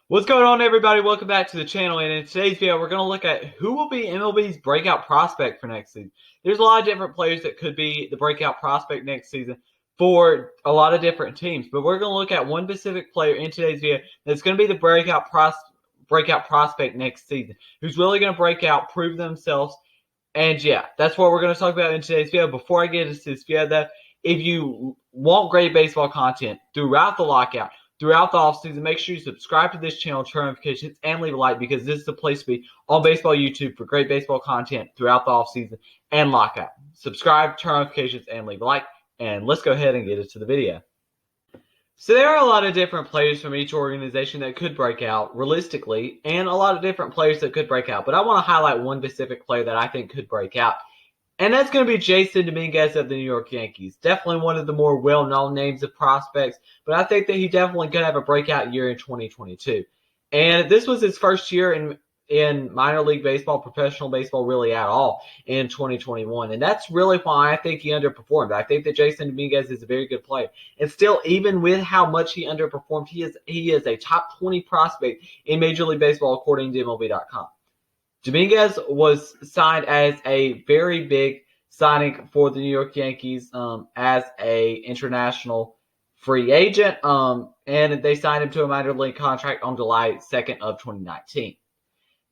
What's going on, everybody? Welcome back to the channel, and in today's video we're going to look at who will be MLB's breakout prospect for next season. There's a lot of different players that could be the breakout prospect next season for a lot of different teams, but we're going to look at one specific player in today's video that's going to be the breakout prospect next season, who's really going to break out, prove themselves, and yeah, that's what we're going to talk about in today's video. Before I get into this video, though, if you want great baseball content throughout the lockout, throughout the offseason, make sure you subscribe to this channel, turn notifications, and leave a like, because this is the place to be on Baseball YouTube for great baseball content throughout the offseason and lockout. Subscribe, turn notifications, and leave a like, and let's go ahead and get into the video. So there are a lot of different players from each organization that could break out realistically, and a lot of different players that could break out. But I want to highlight one specific player that I think could break out, and that's going to be Jason Dominguez of the New York Yankees. Definitely one of the more well-known names of prospects, but I think that he definitely could have a breakout year in 2022. And this was his first year in minor league baseball, professional baseball really at all in 2021. And that's really why I think he underperformed. I think that Jason Dominguez is a very good player. And still, even with how much he underperformed, he is a top 20 prospect in Major League Baseball according to MLB.com. Dominguez was signed as a very big signing for the New York Yankees as a international free agent, and they signed him to a minor league contract on July 2nd of 2019.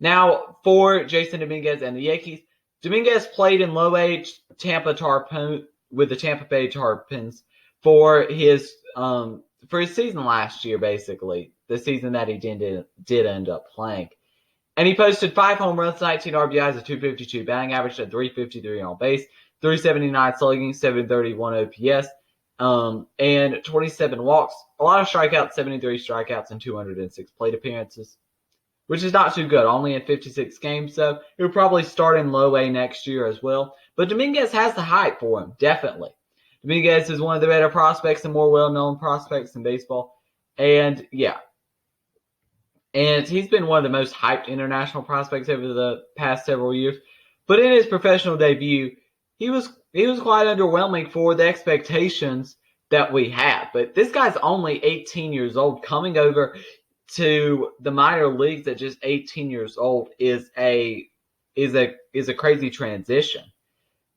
Now, for Jason Dominguez and the Yankees, Dominguez played in low-age with the Tampa Bay Tarpons for his season last year, basically, the season that he did end up playing. And he posted 5 home runs, 19 RBIs, a 252 batting average, a 353 on base, 379 slugging, 731 OPS, and 27 walks. A lot of strikeouts, 73 strikeouts, and 206 plate appearances, which is not too good, only in 56 games. So he'll probably start in low A next year as well. But Dominguez has the hype for him, definitely. Dominguez is one of the better prospects and more well-known prospects in baseball. And yeah. And he's been one of the most hyped international prospects over the past several years. But in his professional debut, he was quite underwhelming for the expectations that we had. But this guy's only 18 years old. Coming over to the minor leagues at just 18 years old is a crazy transition.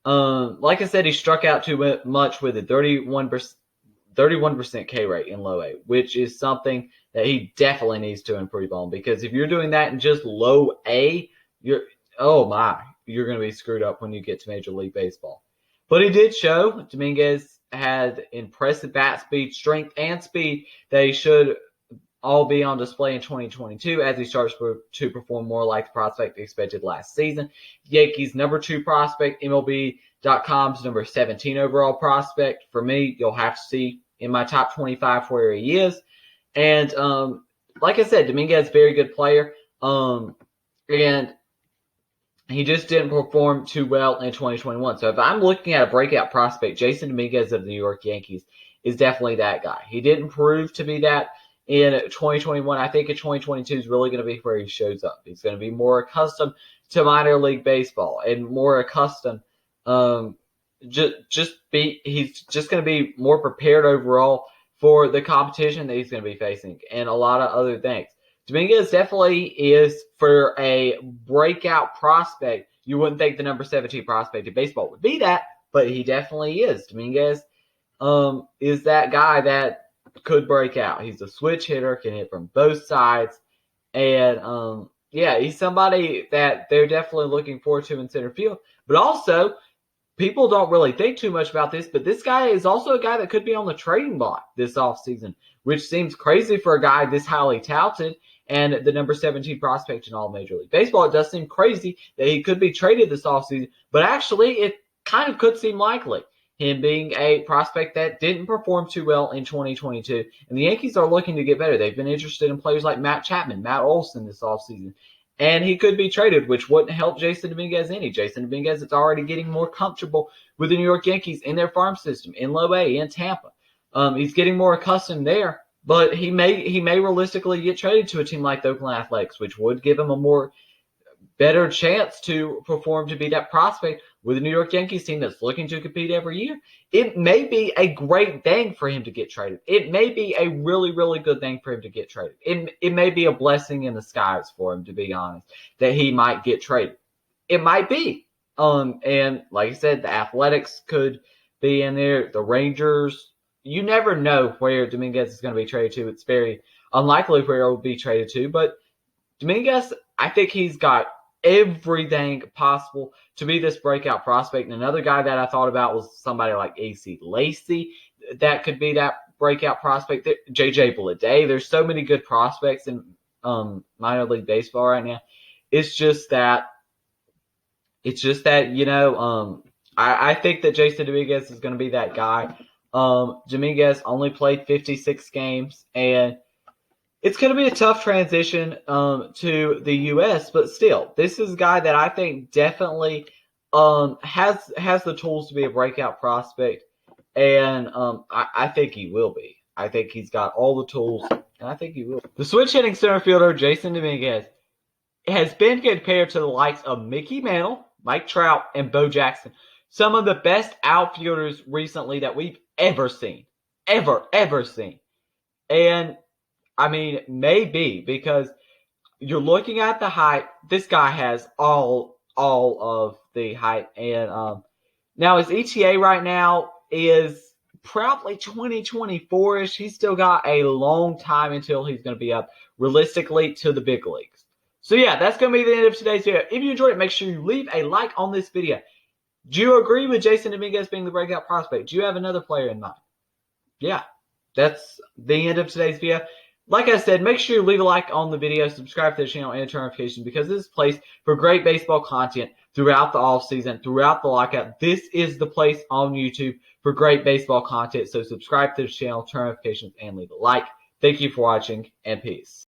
Like I said, he struck out too much with a 31% K rate in low A, which is something that he definitely needs to improve on, because if you're doing that in just low A, you're going to be screwed up when you get to Major League Baseball. But he did show Dominguez had impressive bat speed, strength, and speed that he should all be on display in 2022 as he starts to perform more like the prospect expected last season. Yankees' number 2 prospect, MLB.com's number 17 overall prospect. For me, you'll have to see in my top 25 where he is. And like I said, Dominguez is a very good player. And he just didn't perform too well in 2021. So if I'm looking at a breakout prospect, Jason Dominguez of the New York Yankees is definitely that guy. He didn't prove to be that in 2021. I think in 2022 is really going to be where he shows up. He's going to be more accustomed to minor league baseball and more accustomed. He's just going to be more prepared overall for the competition that he's going to be facing and a lot of other things. Dominguez definitely is, for a breakout prospect, you wouldn't think the number 17 prospect in baseball would be that, but he definitely is. Dominguez is that guy that could break out. He's a switch hitter, can hit from both sides, and he's somebody that they're definitely looking forward to in center field. But also, people don't really think too much about this, but this guy is also a guy that could be on the trading block this offseason, which seems crazy for a guy this highly touted and the number 17 prospect in all Major League Baseball. It does seem crazy that he could be traded this offseason, but actually it kind of could seem likely, him being a prospect that didn't perform too well in 2022. And the Yankees are looking to get better. They've been interested in players like Matt Chapman, Matt Olson this offseason. And he could be traded, which wouldn't help Jason Dominguez any. Jason Dominguez is already getting more comfortable with the New York Yankees in their farm system, in low A, in Tampa. He's getting more accustomed there, but he may realistically get traded to a team like the Oakland Athletics, which would give him a better chance to perform to be that prospect with the New York Yankees team that's looking to compete every year, it may be a great thing for him to get traded. It may be a really, really good thing for him to get traded. It may be a blessing in the skies for him, to be honest, that he might get traded. It might be. And like I said, the Athletics could be in there. The Rangers, you never know where Dominguez is going to be traded to. It's very unlikely where it will be traded to. But Dominguez, I think he's got everything possible to be this breakout prospect. And another guy that I thought about was somebody like AC Lacy. That could be that breakout prospect. JJ Bleday. There's so many good prospects in minor league baseball right now. It's just that, I think that Jason Dominguez is going to be that guy. Dominguez only played 56 games, and it's going to be a tough transition to the U.S., but still, this is a guy that I think definitely has the tools to be a breakout prospect, and I think he will be. I think he's got all the tools, and I think he will. The switch-hitting center fielder, Jason Dominguez, has been compared to the likes of Mickey Mantle, Mike Trout, and Bo Jackson. Some of the best outfielders recently that we've ever seen. Ever seen. And, I mean, maybe, because you're looking at the height. This guy has all of the height. And now his ETA right now is probably 2024-ish. He's still got a long time until he's going to be up, realistically, to the big leagues. So, yeah, that's going to be the end of today's video. If you enjoyed it, make sure you leave a like on this video. Do you agree with Jason Dominguez being the breakout prospect? Do you have another player in mind? Yeah, that's the end of today's video. Like I said, make sure you leave a like on the video, subscribe to the channel, and turn notifications, because this is a place for great baseball content throughout the offseason, throughout the lockout. This is the place on YouTube for great baseball content. So subscribe to the channel, turn notifications, and leave a like. Thank you for watching, and peace.